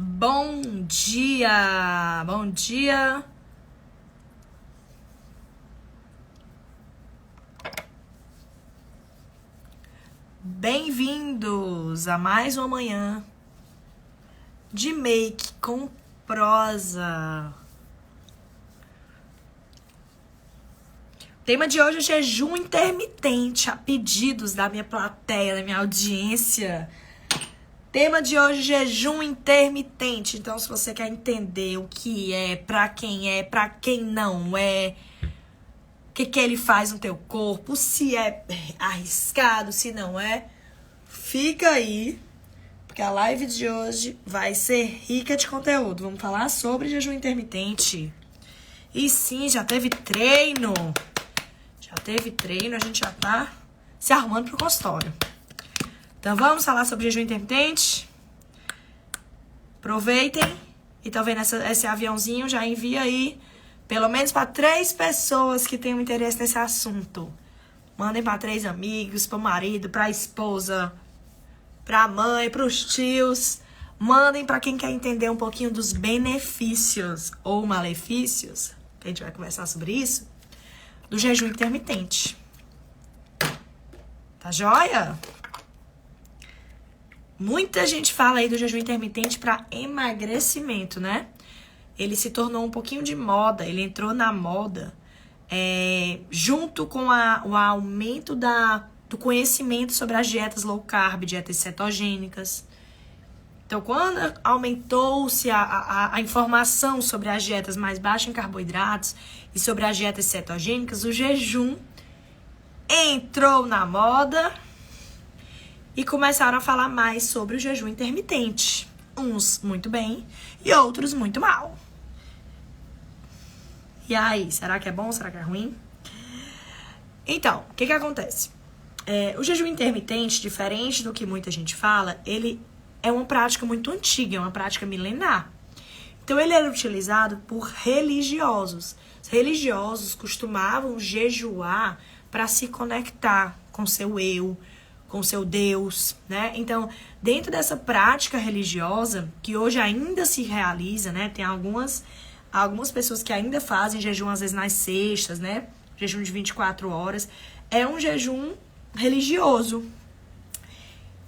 Bom dia! Bom dia! Bem-vindos a mais uma manhã de Make com Prosa. O tema de hoje é jejum intermitente, a pedidos da minha plateia, da minha audiência. Tema de hoje, jejum intermitente. Então, se você quer entender o que é, pra quem não é, o que ele faz no teu corpo, se é arriscado, se não é, fica aí, porque a live de hoje vai ser rica de conteúdo. Vamos falar sobre jejum intermitente. E sim, já teve treino. A gente já tá se arrumando pro consultório. Então vamos falar sobre jejum intermitente. Aproveitem. E tá vendo esse aviãozinho? Já envia aí pelo menos para 3 pessoas que tenham interesse nesse assunto. Mandem para 3 amigos, para o marido, para a esposa, para a mãe, para os tios. Mandem para quem quer entender um pouquinho dos benefícios ou malefícios, que a gente vai conversar sobre isso, do jejum intermitente. Tá joia? Muita gente fala aí do jejum intermitente para emagrecimento, né? Ele se tornou um pouquinho de moda, ele entrou na moda junto com o aumento do conhecimento sobre as dietas low carb, dietas cetogênicas. Então, quando aumentou-se a informação sobre as dietas mais baixas em carboidratos e sobre as dietas cetogênicas, o jejum entrou na moda. E começaram a falar mais sobre o jejum intermitente. Uns muito bem e outros muito mal. E aí, será que é bom? Será que é ruim? Então, o que acontece? O jejum intermitente, diferente do que muita gente fala, ele é uma prática muito antiga, é uma prática milenar. Então, ele era utilizado por religiosos. Os religiosos costumavam jejuar para se conectar com seu eu, com seu Deus, né? Então, dentro dessa prática religiosa, que hoje ainda se realiza, né? Tem algumas pessoas que ainda fazem jejum, às vezes nas sextas, né? Jejum de 24 horas. É um jejum religioso.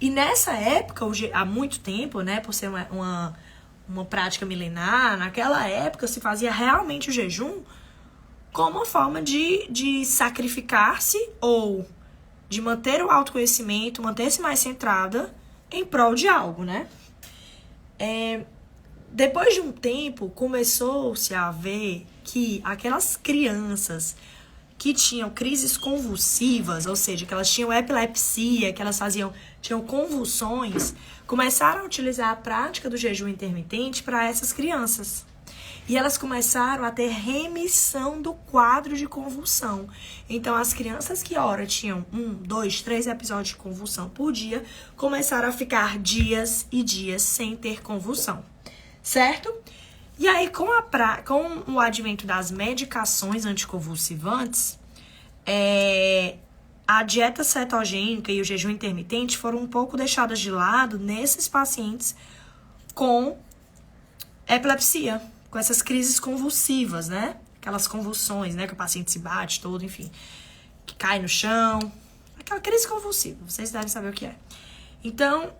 E nessa época, há muito tempo, né? Por ser uma prática milenar, naquela época se fazia realmente o jejum como uma forma de sacrificar-se ou de manter o autoconhecimento, manter-se mais centrada em prol de algo, né? Depois de um tempo, começou-se a ver que aquelas crianças que tinham crises convulsivas, ou seja, que elas tinham epilepsia, que elas tinham convulsões, começaram a utilizar a prática do jejum intermitente para essas crianças. E elas começaram a ter remissão do quadro de convulsão. Então, as crianças que, ora, tinham 1, 2, 3 episódios de convulsão por dia, começaram a ficar dias e dias sem ter convulsão. Certo? E aí, com o advento das medicações anticonvulsivantes, a dieta cetogênica e o jejum intermitente foram um pouco deixadas de lado nesses pacientes com epilepsia, com essas crises convulsivas, né? Aquelas convulsões, né? Que o paciente se bate todo, enfim. Que cai no chão. Aquela crise convulsiva. Vocês devem saber o que é. Então,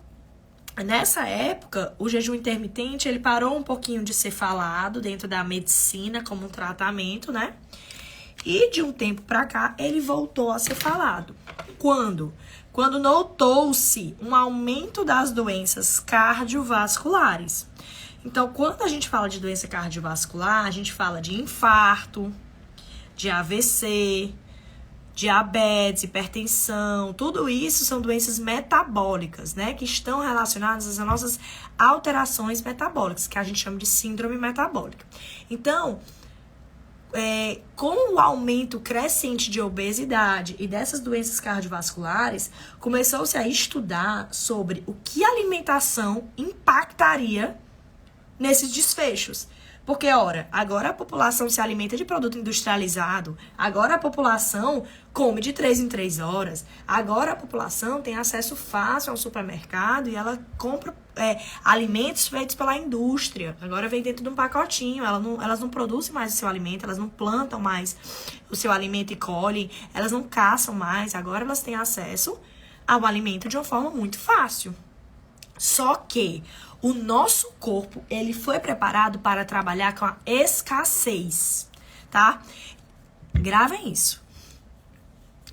nessa época, o jejum intermitente, ele parou um pouquinho de ser falado dentro da medicina como um tratamento, né? E de um tempo pra cá, ele voltou a ser falado. Quando? Quando notou-se um aumento das doenças cardiovasculares. Então, quando a gente fala de doença cardiovascular, a gente fala de infarto, de AVC, diabetes, hipertensão, tudo isso são doenças metabólicas, né? Que estão relacionadas às nossas alterações metabólicas, que a gente chama de síndrome metabólica. Então, com o aumento crescente de obesidade e dessas doenças cardiovasculares, começou-se a estudar sobre o que a alimentação impactaria nesses desfechos. Porque, ora, agora a população se alimenta de produto industrializado, agora a população come de 3 em 3 horas, agora a população tem acesso fácil ao supermercado e ela compra alimentos feitos pela indústria. Agora vem dentro de um pacotinho, elas não produzem mais o seu alimento, elas não plantam mais o seu alimento e colhem, elas não caçam mais, agora elas têm acesso ao alimento de uma forma muito fácil. Só que o nosso corpo, ele foi preparado para trabalhar com a escassez, tá? Gravem isso.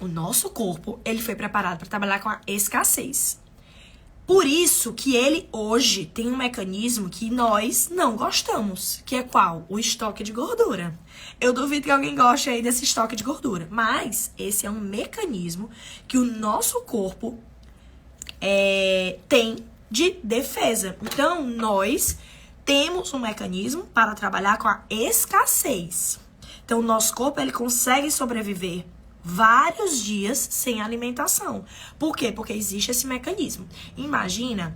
O nosso corpo, ele foi preparado para trabalhar com a escassez. Por isso que ele hoje tem um mecanismo que nós não gostamos, que é qual? O estoque de gordura. Eu duvido que alguém goste aí desse estoque de gordura, mas esse é um mecanismo que o nosso corpo tem de defesa. Então, nós temos um mecanismo para trabalhar com a escassez. Então, o nosso corpo, ele consegue sobreviver vários dias sem alimentação. Por quê? Porque existe esse mecanismo. Imagina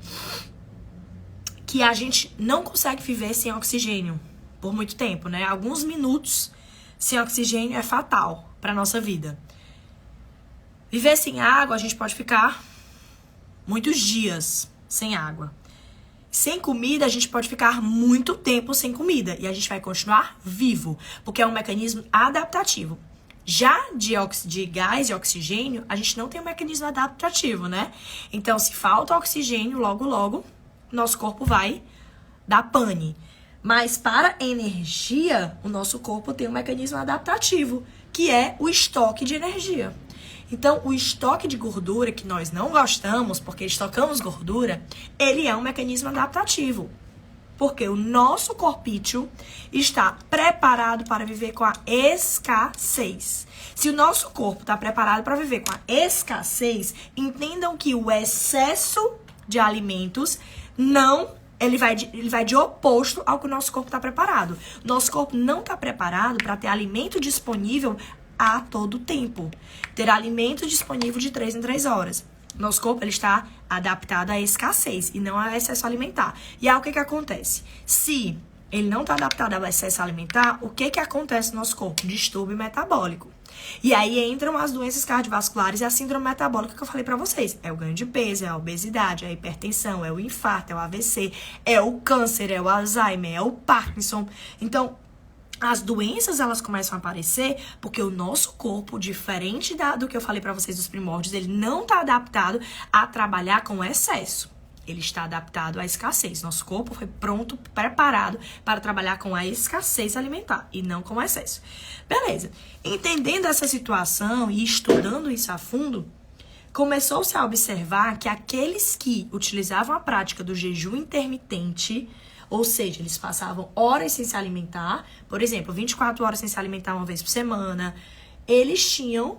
que a gente não consegue viver sem oxigênio por muito tempo, né? Alguns minutos sem oxigênio é fatal para nossa vida. Viver sem água, a gente pode ficar muitos dias sem água. Sem comida, a gente pode ficar muito tempo sem comida e a gente vai continuar vivo, porque é um mecanismo adaptativo. Já de gás e oxigênio, a gente não tem um mecanismo adaptativo, né? Então, se falta oxigênio, logo, nosso corpo vai dar pane. Mas para energia, o nosso corpo tem um mecanismo adaptativo, que é o estoque de energia. Então, o estoque de gordura, que nós não gostamos, porque estocamos gordura, ele é um mecanismo adaptativo. Porque o nosso corpício está preparado para viver com a escassez. Se o nosso corpo está preparado para viver com a escassez, entendam que o excesso de alimentos ele vai de oposto ao que o nosso corpo está preparado. Nosso corpo não está preparado para ter alimento disponível a todo tempo. Ter alimento disponível de 3 em 3 horas. Nosso corpo, ele está adaptado à escassez e não ao excesso alimentar. E aí, o que acontece? Se ele não está adaptado ao excesso alimentar, o que acontece no nosso corpo? Distúrbio metabólico. E aí entram as doenças cardiovasculares e a síndrome metabólica que eu falei pra vocês. É o ganho de peso, é a obesidade, é a hipertensão, é o infarto, é o AVC, é o câncer, é o Alzheimer, é o Parkinson. Então, as doenças, elas começam a aparecer porque o nosso corpo, diferente do que eu falei pra vocês dos primórdios, ele não está adaptado a trabalhar com excesso. Ele está adaptado à escassez. Nosso corpo foi pronto, preparado para trabalhar com a escassez alimentar e não com o excesso. Beleza. Entendendo essa situação e estudando isso a fundo, começou-se a observar que aqueles que utilizavam a prática do jejum intermitente, ou seja, eles passavam horas sem se alimentar, por exemplo, 24 horas sem se alimentar uma vez por semana, eles tinham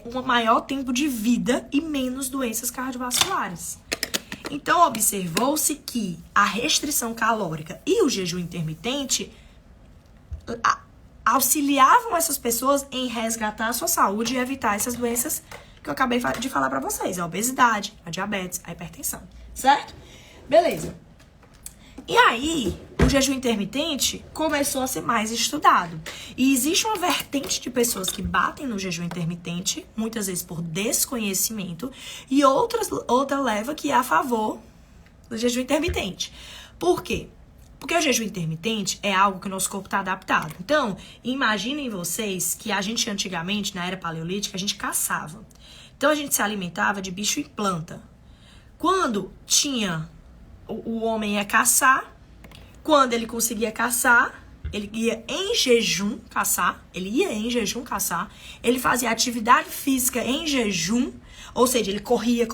um maior tempo de vida e menos doenças cardiovasculares. Então, observou-se que a restrição calórica e o jejum intermitente auxiliavam essas pessoas em resgatar a sua saúde e evitar essas doenças que eu acabei de falar pra vocês, a obesidade, a diabetes, a hipertensão, certo? Beleza. E aí, o jejum intermitente começou a ser mais estudado. E existe uma vertente de pessoas que batem no jejum intermitente, muitas vezes por desconhecimento, e outra leva que é a favor do jejum intermitente. Por quê? Porque o jejum intermitente é algo que o nosso corpo está adaptado. Então, imaginem vocês que a gente antigamente, na era paleolítica, a gente caçava. Então, a gente se alimentava de bicho e planta. Quando o homem ia caçar, quando ele conseguia caçar, ele ia em jejum caçar, ele fazia atividade física em jejum, ou seja, ele corria,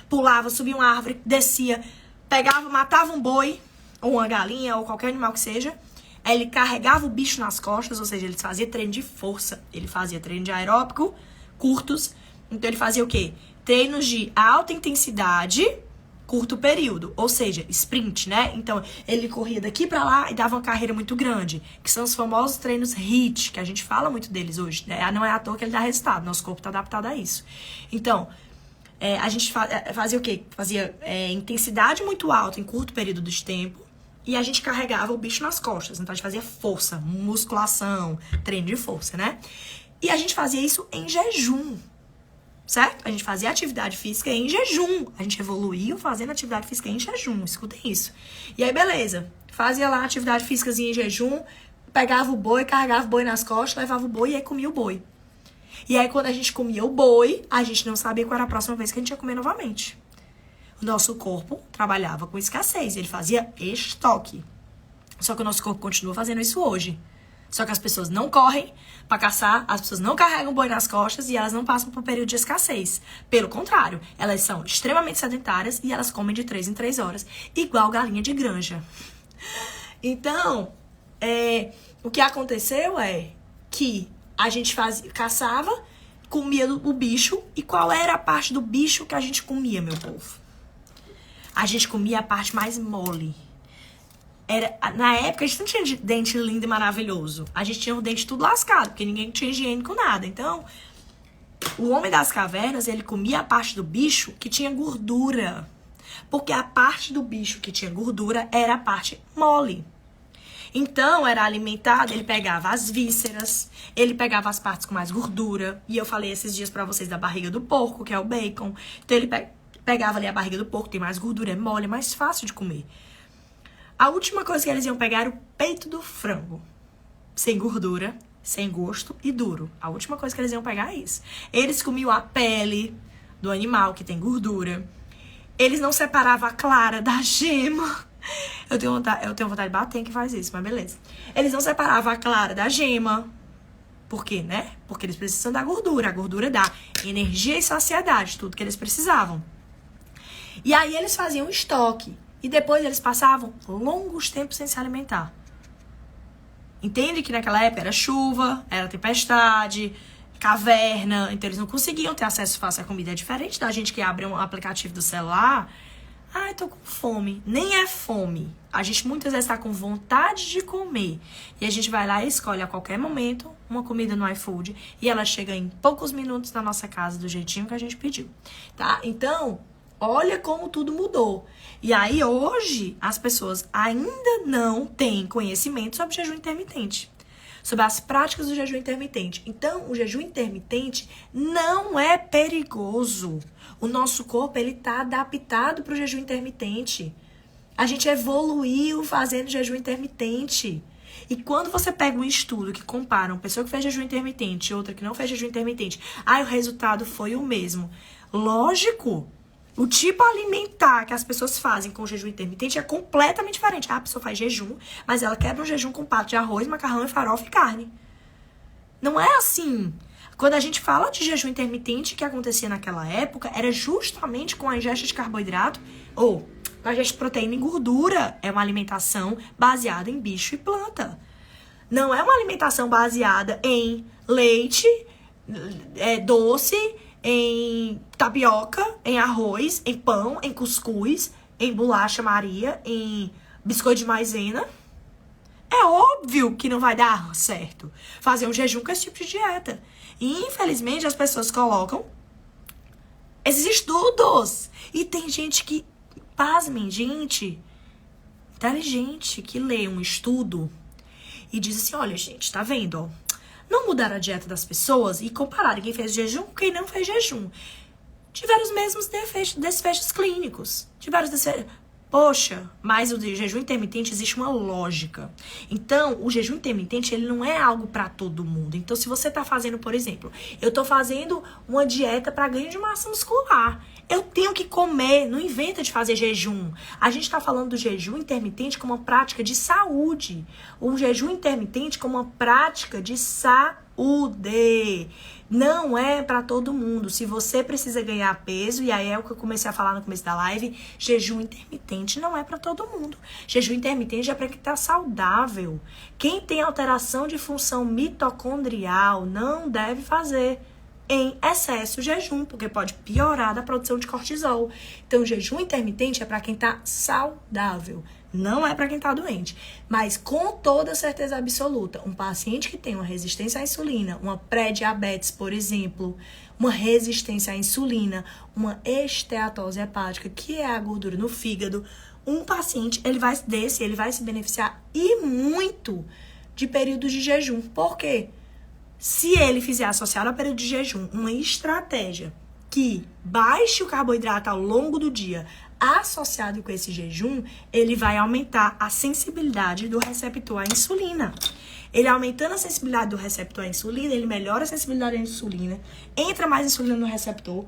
pulava, subia uma árvore, descia, pegava, matava um boi, ou uma galinha, ou qualquer animal que seja, aí ele carregava o bicho nas costas, ou seja, ele fazia treino de força, ele fazia treino de aeróbico, curtos, então ele fazia o quê? Treinos de alta intensidade, curto período, ou seja, sprint, né? Então, ele corria daqui pra lá e dava uma carreira muito grande, que são os famosos treinos HIIT, que a gente fala muito deles hoje, né? Não é à toa que ele dá resultado, nosso corpo tá adaptado a isso. Então, a gente fazia o quê? Fazia intensidade muito alta em curto período de tempo, e a gente carregava o bicho nas costas. Então a gente fazia força, musculação, treino de força, né? E a gente fazia isso em jejum, certo? A gente fazia atividade física em jejum. A gente evoluiu fazendo atividade física em jejum, escutem isso. E aí, beleza, fazia lá atividade físicazinha em jejum, pegava o boi, carregava o boi nas costas, levava o boi e aí comia o boi. E aí, quando a gente comia o boi, a gente não sabia qual era a próxima vez que a gente ia comer novamente. O nosso corpo trabalhava com escassez, ele fazia estoque. Só que o nosso corpo continua fazendo isso hoje. Só que as pessoas não correm pra caçar, as pessoas não carregam o boi nas costas e elas não passam por período de escassez. Pelo contrário, elas são extremamente sedentárias e elas comem de 3 em 3 horas, igual galinha de granja. Então, o que aconteceu é que a gente caçava, comia o bicho, e qual era a parte do bicho que a gente comia, meu povo? A gente comia a parte mais mole. Na época, a gente não tinha dente lindo e maravilhoso. A gente tinha o dente tudo lascado, porque ninguém tinha higiene com nada. Então, o homem das cavernas, ele comia a parte do bicho que tinha gordura. Porque a parte do bicho que tinha gordura era a parte mole. Então, era alimentado, ele pegava as vísceras, ele pegava as partes com mais gordura. E eu falei esses dias pra vocês da barriga do porco, que é o bacon. Então, ele pegava ali a barriga do porco, tem mais gordura, é mole, é mais fácil de comer. A última coisa que eles iam pegar era o peito do frango. Sem gordura, sem gosto e duro. A última coisa que eles iam pegar é isso. Eles comiam a pele do animal, que tem gordura. Eles não separavam a clara da gema. Eu tenho vontade de bater em quem faz isso, mas beleza. Eles não separavam a clara da gema. Por quê, né? Porque eles precisam da gordura. A gordura dá energia e saciedade, tudo que eles precisavam. E aí eles faziam estoque. E depois eles passavam longos tempos sem se alimentar. Entende que naquela época era chuva, era tempestade, caverna. Então eles não conseguiam ter acesso fácil à comida. É diferente da gente que abre um aplicativo do celular. Ai, tô com fome. Nem é fome. A gente muitas vezes tá com vontade de comer. E a gente vai lá e escolhe a qualquer momento uma comida no iFood. E ela chega em poucos minutos na nossa casa do jeitinho que a gente pediu. Tá? Então, olha como tudo mudou. E aí, hoje, as pessoas ainda não têm conhecimento sobre jejum intermitente. Sobre as práticas do jejum intermitente. Então, o jejum intermitente não é perigoso. O nosso corpo, ele tá adaptado para o jejum intermitente. A gente evoluiu fazendo jejum intermitente. E quando você pega um estudo que compara uma pessoa que fez jejum intermitente e outra que não fez jejum intermitente, o resultado foi o mesmo. Lógico, o tipo alimentar que as pessoas fazem com o jejum intermitente é completamente diferente. A pessoa faz jejum, mas ela quebra um jejum com prato de arroz, macarrão, farofa e carne. Não é assim. Quando a gente fala de jejum intermitente, o que acontecia naquela época era justamente com a ingesta de carboidrato ou com a ingesta de proteína e gordura. É uma alimentação baseada em bicho e planta. Não é uma alimentação baseada em leite, doce, em tapioca, em arroz, em pão, em cuscuz, em bolacha Maria, em biscoito de maisena. É óbvio que não vai dar certo fazer um jejum com esse tipo de dieta. E, infelizmente, as pessoas colocam esses estudos. E tem gente que, pasmem, gente inteligente, que lê um estudo e diz assim, olha, gente, tá vendo, ó? Não mudar a dieta das pessoas e comparar quem fez jejum com quem não fez jejum. Tiveram os mesmos desfechos clínicos. Poxa, mas o jejum intermitente existe uma lógica. Então, o jejum intermitente, ele não é algo para todo mundo. Então, se você tá fazendo, por exemplo, eu tô fazendo uma dieta para ganho de massa muscular. Eu tenho que comer, não inventa de fazer jejum. A gente tá falando do jejum intermitente como uma prática de saúde. O jejum intermitente como uma prática de saúde. Não é pra todo mundo. Se você precisa ganhar peso, e aí é o que eu comecei a falar no começo da live, jejum intermitente não é pra todo mundo. Jejum intermitente é pra quem tá saudável. Quem tem alteração de função mitocondrial não deve fazer em excesso jejum, porque pode piorar da produção de cortisol. Então, jejum intermitente é pra quem tá saudável. Não é para quem tá doente. Mas com toda certeza absoluta, um paciente que tem uma resistência à insulina, uma pré-diabetes, por exemplo, uma resistência à insulina, uma esteatose hepática, que é a gordura no fígado, um paciente, ele vai se beneficiar e muito de períodos de jejum. Por quê? Se ele fizer associado ao período de jejum uma estratégia que baixe o carboidrato ao longo do dia, associado com esse jejum, ele vai aumentar a sensibilidade do receptor à insulina. Ele aumentando a sensibilidade do receptor à insulina, ele melhora a sensibilidade à insulina, entra mais insulina no receptor,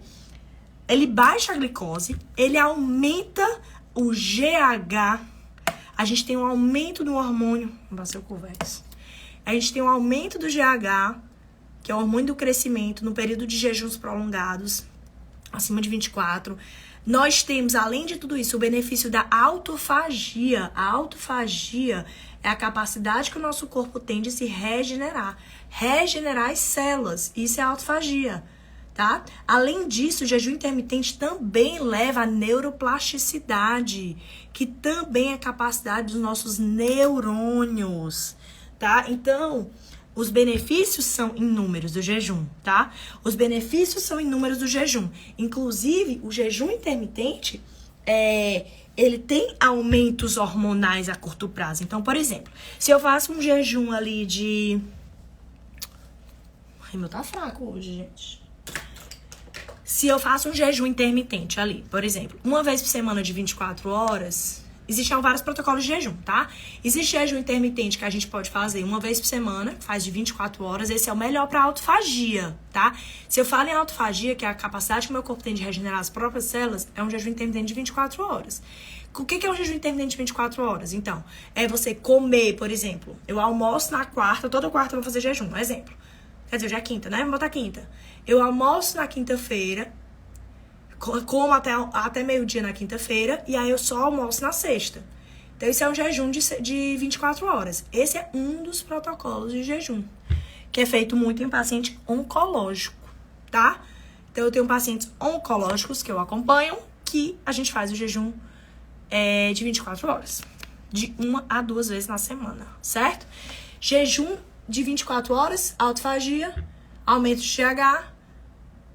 ele baixa a glicose, ele aumenta o GH, a gente tem um aumento do hormônio, a gente tem um aumento do GH, que é o hormônio do crescimento, no período de jejuns prolongados, acima de 24. Nós temos, além de tudo isso, o benefício da autofagia. A autofagia é a capacidade que o nosso corpo tem de se regenerar. Regenerar as células. Isso é autofagia, tá? Além disso, o jejum intermitente também leva à neuroplasticidade, que também é a capacidade dos nossos neurônios, tá? Então, os benefícios são inúmeros do jejum, tá? Os benefícios são inúmeros do jejum. Inclusive, o jejum intermitente, ele tem aumentos hormonais a curto prazo. Então, por exemplo, se eu faço um jejum ali de... Ai, meu tá fraco hoje, gente. Se eu faço um jejum intermitente ali, por exemplo, uma vez por semana de 24 horas... Existem vários protocolos de jejum, tá? Existe jejum intermitente que a gente pode fazer uma vez por semana, faz de 24 horas. Esse é o melhor para autofagia, tá? Se eu falo em autofagia, que é a capacidade que o meu corpo tem de regenerar as próprias células, é um jejum intermitente de 24 horas. O que é um jejum intermitente de 24 horas? Então, é você comer, por exemplo, eu almoço na quarta, toda quarta eu vou fazer jejum, um exemplo. Quer dizer, hoje é quinta, né? Vamos botar quinta. Eu almoço na quinta-feira, como até meio-dia na quinta-feira, e aí eu só almoço na sexta. Então, esse é um jejum de 24 horas. Esse é um dos protocolos de jejum, que é feito muito em paciente oncológico, tá? Então, eu tenho pacientes oncológicos que eu acompanho, que a gente faz o jejum de 24 horas. De 1 a 2 vezes na semana, certo? Jejum de 24 horas, autofagia, aumento de GH,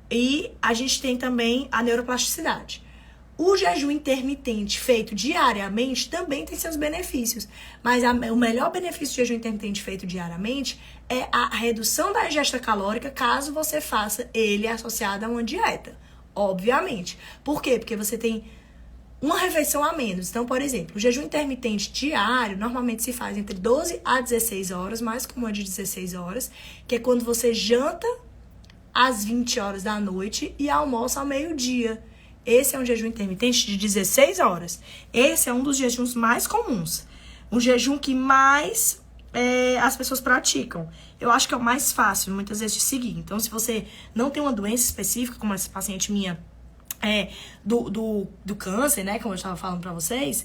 e a gente tem também a neuroplasticidade. O jejum intermitente feito diariamente também tem seus benefícios. Mas o melhor benefício do jejum intermitente feito diariamente é a redução da ingesta calórica, caso você faça ele associado a uma dieta. Obviamente. Por quê? Porque você tem uma refeição a menos. Então, por exemplo, o jejum intermitente diário normalmente se faz entre 12 a 16 horas, mais comum é de 16 horas, que é quando você janta às 20 horas da noite e almoça ao meio-dia. Esse é um jejum intermitente de 16 horas. Esse é um dos jejuns mais comuns. Um jejum que mais as pessoas praticam. Eu acho que é o mais fácil, muitas vezes, de seguir. Então, se você não tem uma doença específica, como essa paciente minha do câncer, né, como eu estava falando pra vocês,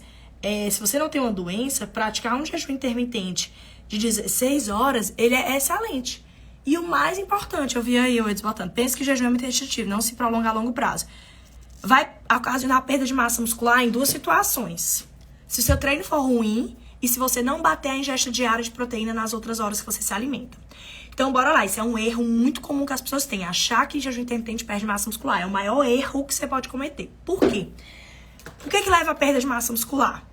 se você não tem uma doença, praticar um jejum intermitente de 16 horas, ele é excelente. E o mais importante, eu vi aí eles botando, pense que o jejum é muito restritivo, não se prolonga a longo prazo. Vai ocasionar perda de massa muscular em duas situações. Se o seu treino for ruim e se você não bater a ingesta diária de proteína nas outras horas que você se alimenta. Então, bora lá. Isso é um erro muito comum que as pessoas têm. Achar que jejum intermitente perde massa muscular. É o maior erro que você pode cometer. Por quê? O que leva à perda de massa muscular?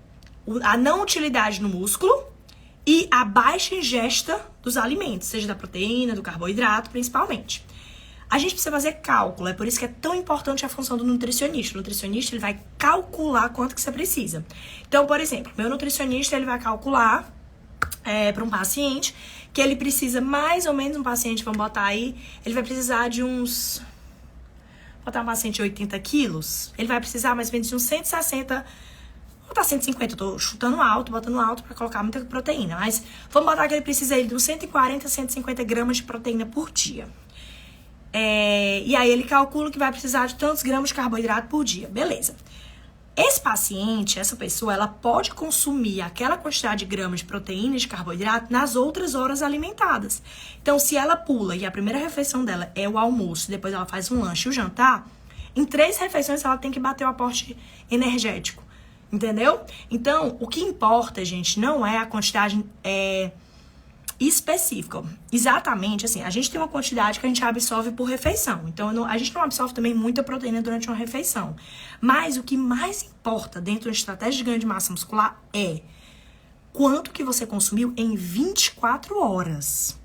A não utilidade no músculo e a baixa ingesta dos alimentos, seja da proteína, do carboidrato, principalmente. A gente precisa fazer cálculo, é por isso que é tão importante a função do nutricionista. O nutricionista, ele vai calcular quanto que você precisa. Então, por exemplo, meu nutricionista, ele vai calcular para um paciente que ele precisa mais ou menos, um paciente, vamos botar aí, ele vai precisar de uns... Botar um paciente de 80 quilos, ele vai precisar mais ou menos de uns 160, vou botar 150, eu tô chutando alto, botando alto para colocar muita proteína, mas vamos botar que ele precisa aí de uns 140, 150 gramas de proteína por dia. E aí ele calcula que vai precisar de tantos gramas de carboidrato por dia. Beleza. Esse paciente, essa pessoa, ela pode consumir aquela quantidade de gramas de proteína e de carboidrato nas outras horas alimentadas. Então, se ela pula e a primeira refeição dela é o almoço, depois ela faz um lanche e o jantar, em 3 refeições ela tem que bater o aporte energético. Entendeu? Então, o que importa, gente, não é a quantidade específica. Exatamente, assim, a gente tem uma quantidade que a gente absorve por refeição. Então, a gente não absorve também muita proteína durante uma refeição. Mas o que mais importa dentro da estratégia de ganho de massa muscular é quanto que você consumiu em 24 horas.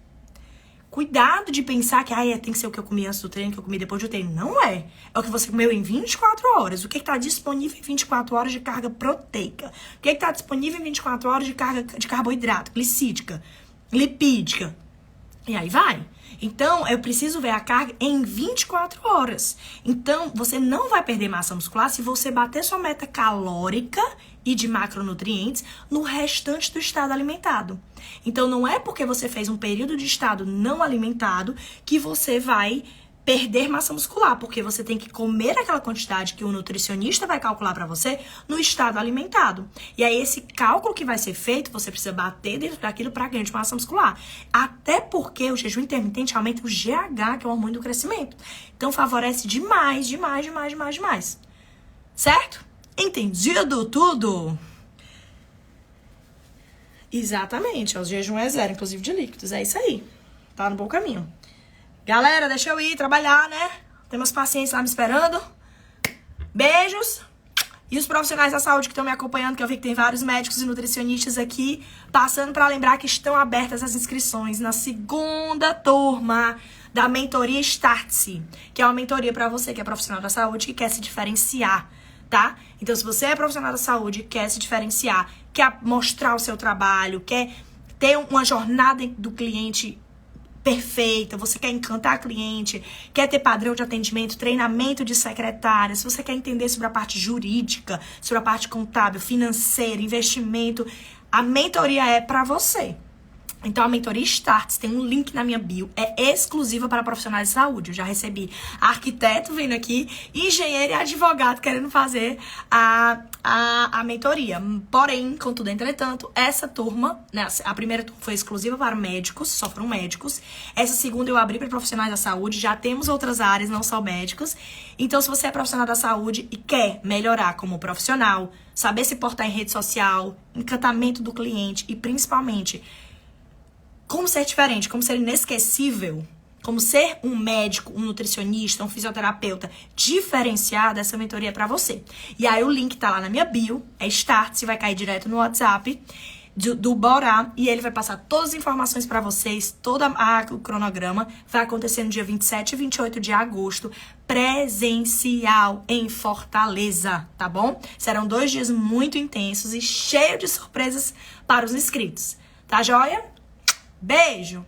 Cuidado de pensar que tem que ser o que eu comi antes do treino, que eu comi depois do treino. Não é. É o que você comeu em 24 horas. O que está disponível em 24 horas de carga proteica? O que está disponível em 24 horas de carga de carboidrato, glicídica, lipídica? E aí vai. Então, eu preciso ver a carga em 24 horas. Então, você não vai perder massa muscular se você bater sua meta calórica e de macronutrientes no restante do estado alimentado. Então, não é porque você fez um período de estado não alimentado que você vai perder massa muscular, porque você tem que comer aquela quantidade que o nutricionista vai calcular para você no estado alimentado. E aí, esse cálculo que vai ser feito, você precisa bater dentro daquilo para ganho de massa muscular. Até porque o jejum intermitente aumenta o GH, que é o hormônio do crescimento. Então, favorece demais. Certo? Entendido tudo? Exatamente, o jejum é 0, inclusive de líquidos, é isso aí. Tá no bom caminho. Galera, deixa eu ir trabalhar, né? Tem meus pacientes lá me esperando. Beijos. E os profissionais da saúde que estão me acompanhando, que eu vi que tem vários médicos e nutricionistas aqui, passando para lembrar que estão abertas as inscrições na segunda turma da mentoria Start-se, que é uma mentoria para você que é profissional da saúde e quer se diferenciar, tá? Então, se você é profissional da saúde, quer se diferenciar, quer mostrar o seu trabalho, quer ter uma jornada do cliente perfeita, você quer encantar a cliente, quer ter padrão de atendimento, treinamento de secretária, se você quer entender sobre a parte jurídica, sobre a parte contábil, financeira, investimento, a mentoria é para você. Então, a mentoria Start tem um link na minha bio, é exclusiva para profissionais de saúde. Eu já recebi arquiteto vindo aqui, engenheiro e advogado querendo fazer a mentoria. Porém, contudo, entretanto, essa turma, né, a primeira turma foi exclusiva para médicos, só foram médicos. Essa segunda eu abri para profissionais da saúde, já temos outras áreas, não só médicos. Então, se você é profissional da saúde e quer melhorar como profissional, saber se portar em rede social, encantamento do cliente e principalmente como ser diferente, como ser inesquecível, como ser um médico, um nutricionista, um fisioterapeuta diferenciado, essa mentoria é pra você. E aí o link tá lá na minha bio, é Start, você vai cair direto no WhatsApp do Borá, e ele vai passar todas as informações pra vocês, todo o cronograma. Vai acontecer no dia 27 e 28 de agosto, presencial em Fortaleza, tá bom? Serão 2 dias muito intensos e cheios de surpresas para os inscritos. Tá joia? Beijo!